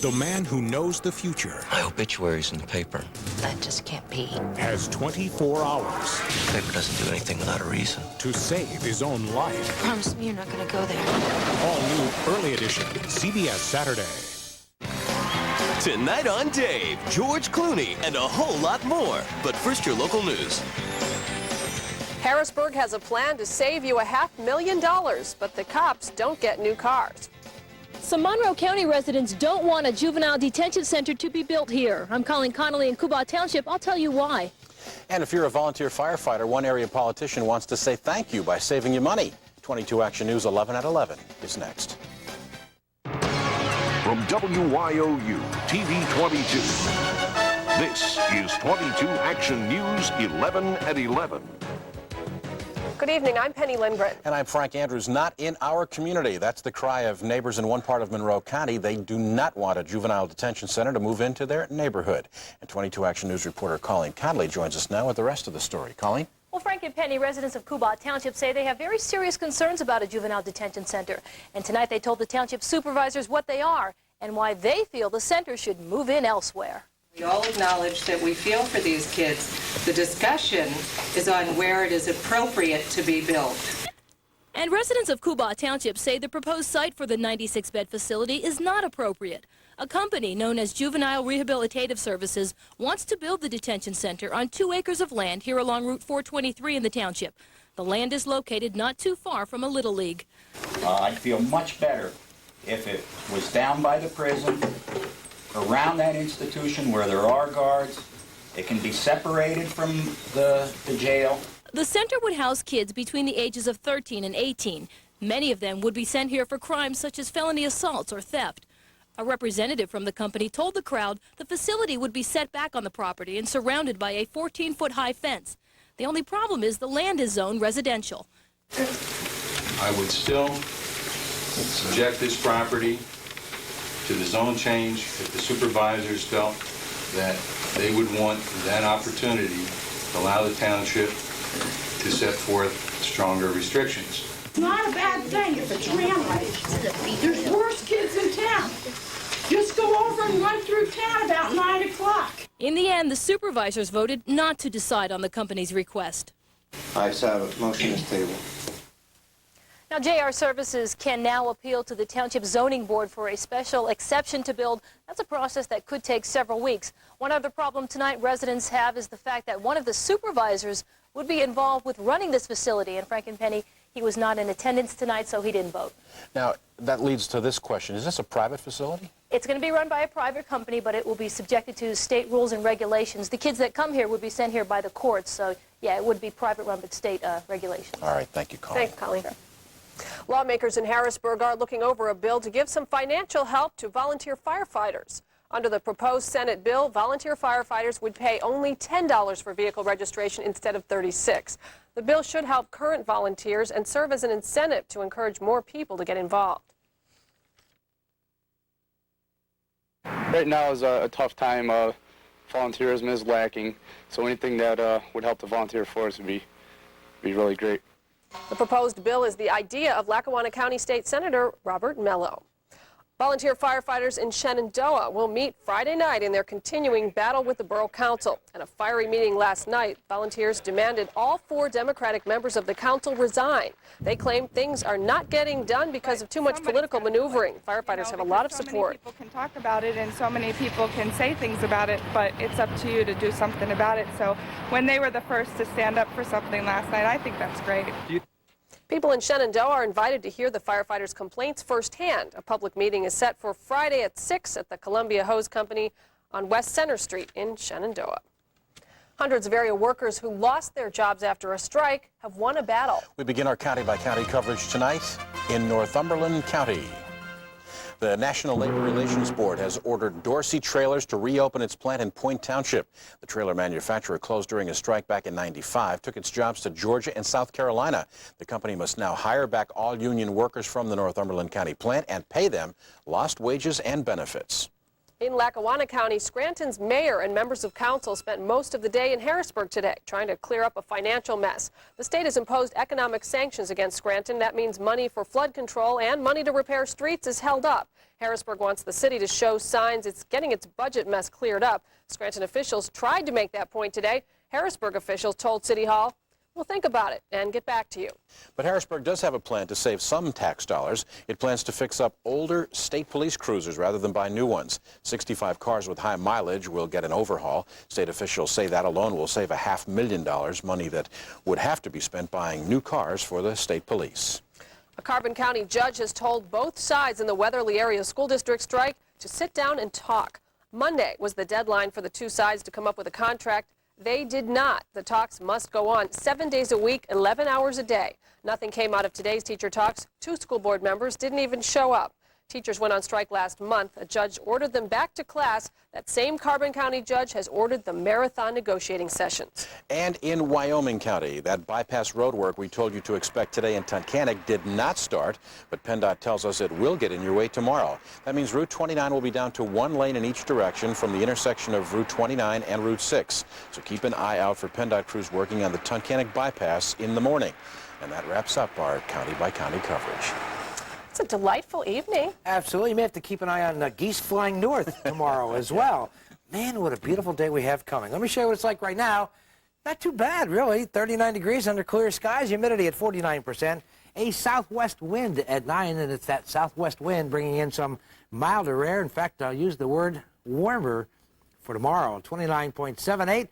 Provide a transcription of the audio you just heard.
The man who knows the future. My obituary's in the paper. That just can't be. Has 24 hours. The paper doesn't do anything without a reason. To save his own life. Promise me you're not going to go there. All new early edition, CBS Saturday. Tonight on Dave, George Clooney, and a whole lot more. But first, your local news. Harrisburg has a plan to save you $500,000, but the cops don't get new cars. Some Monroe County residents don't want a juvenile detention center to be built here. I'm Colleen Connolly in Cuba Township. I'll tell you why. And if you're a volunteer firefighter, one area politician wants to say thank you by saving you money. 22 Action News 11 at 11 is next. From WYOU TV 22, this is 22 Action News 11 at 11. Good evening, I'm Penny Lindgren. And I'm Frank Andrews. Not in our community. That's the cry of neighbors in one part of Monroe County. They do not want a juvenile detention center to move into their neighborhood. And 22 Action News reporter Colleen Conley joins us now with the rest of the story. Colleen? Well, Frank and Penny, residents of Cuba Township say they have very serious concerns about a juvenile detention center. And tonight they told the township supervisors what they are and why they feel the center should move in elsewhere. We all acknowledge that we feel for these kids. The discussion is on where it is appropriate to be built. And residents of Cuba Township say the proposed site for the 96-bed facility is not appropriate. A company known as Juvenile Rehabilitative Services wants to build the detention center on 2 acres of land here along Route 423 in the township. The land is located not too far from a Little League. I'd feel much better if it was down by the prison, around that institution where there are guards. It can be separated from the jail. The center would house kids between the ages of 13 and 18. Many of them would be sent here for crimes such as felony assaults or theft. A representative from the company told the crowd the facility would be set back on the property and surrounded by a 14-foot high fence. The only problem is the land is zoned residential. I would still subject this property to the zone change if the supervisors felt that they would want that opportunity to allow the township to set forth stronger restrictions. It's not a bad thing if it's ran right. There's worse kids in town. Just go over and run through town about 9 o'clock. In the end, the supervisors voted not to decide on the company's request. I have a motion to table. Now, JR Services can now appeal to the Township Zoning Board for a special exception to build. That's a process that could take several weeks. One other problem tonight residents have is the fact that one of the supervisors would be involved with running this facility. And Frank and Penny, he was not in attendance tonight, so he didn't vote. Now, that leads to this question. Is this a private facility? It's going to be run by a private company, but it will be subjected to state rules and regulations. The kids that come here would be sent here by the courts, so yeah, it would be private run, but state regulations. All right, thank you, Colleen. Thanks, Colleen. Lawmakers in Harrisburg are looking over a bill to give some financial help to volunteer firefighters. Under the proposed Senate bill, volunteer firefighters would pay only $10 for vehicle registration instead of $36. The bill should help current volunteers and serve as an incentive to encourage more people to get involved. Right now is a tough time. Volunteerism is lacking, so anything that would help the volunteer force would be really great. The proposed bill is the idea of Lackawanna County State Senator Robert Mello. Volunteer firefighters in Shenandoah will meet Friday night in their continuing battle with the Borough Council. At a fiery meeting last night, volunteers demanded all 4 Democratic members of the council resign. They claim things are not getting done because of too much political maneuvering. Firefighters have a lot of support. So many people can talk about it and so many people can say things about it, but it's up to you to do something about it. So when they were the first to stand up for something last night, I think that's great. People in Shenandoah are invited to hear the firefighters' complaints firsthand. A public meeting is set for Friday at 6 at the Columbia Hose Company on West Center Street in Shenandoah. Hundreds of area workers who lost their jobs after a strike have won a battle. We begin our county-by-county coverage tonight in Northumberland County. The National Labor Relations Board has ordered Dorsey Trailers to reopen its plant in Point Township. The trailer manufacturer closed during a strike back in '95, took its jobs to Georgia and South Carolina. The company must now hire back all union workers from the Northumberland County plant and pay them lost wages and benefits. In Lackawanna County, Scranton's mayor and members of council spent most of the day in Harrisburg today trying to clear up a financial mess. The state has imposed economic sanctions against Scranton. That means money for flood control and money to repair streets is held up. Harrisburg wants the city to show signs it's getting its budget mess cleared up. Scranton officials tried to make that point today. Harrisburg officials told City Hall, "We'll think about it and get back to you." But Harrisburg does have a plan to save some tax dollars. It plans to fix up older state police cruisers rather than buy new ones. 65 cars with high mileage will get an overhaul. State officials say that alone will save $500,000, money that would have to be spent buying new cars for the state police. A Carbon County judge has told both sides in the Weatherly Area School District strike to sit down and talk. Monday was the deadline for the two sides to come up with a contract. They did not. The talks must go on 7 days a week, 11 hours a day. Nothing came out of today's teacher talks. 2 school board members didn't even show up. Teachers went on strike last month. A judge ordered them back to class. That same Carbon County judge has ordered the marathon negotiating sessions. And in Wyoming County, that bypass road work we told you to expect today in Tunkhannock did not start, but PennDOT tells us it will get in your way tomorrow. That means Route 29 will be down to 1 lane in each direction from the intersection of Route 29 and Route 6. So keep an eye out for PennDOT crews working on the Tunkhannock bypass in the morning. And that wraps up our county-by-county coverage. It's a delightful evening. Absolutely. You may have to keep an eye on geese flying north tomorrow as well. Man, what a beautiful day we have coming. Let me show you what it's like right now. Not too bad, really. 39 degrees under clear skies, humidity at 49%, a southwest wind at 9, and it's that southwest wind bringing in some milder air. In fact, I'll use the word warmer for tomorrow. 29.78.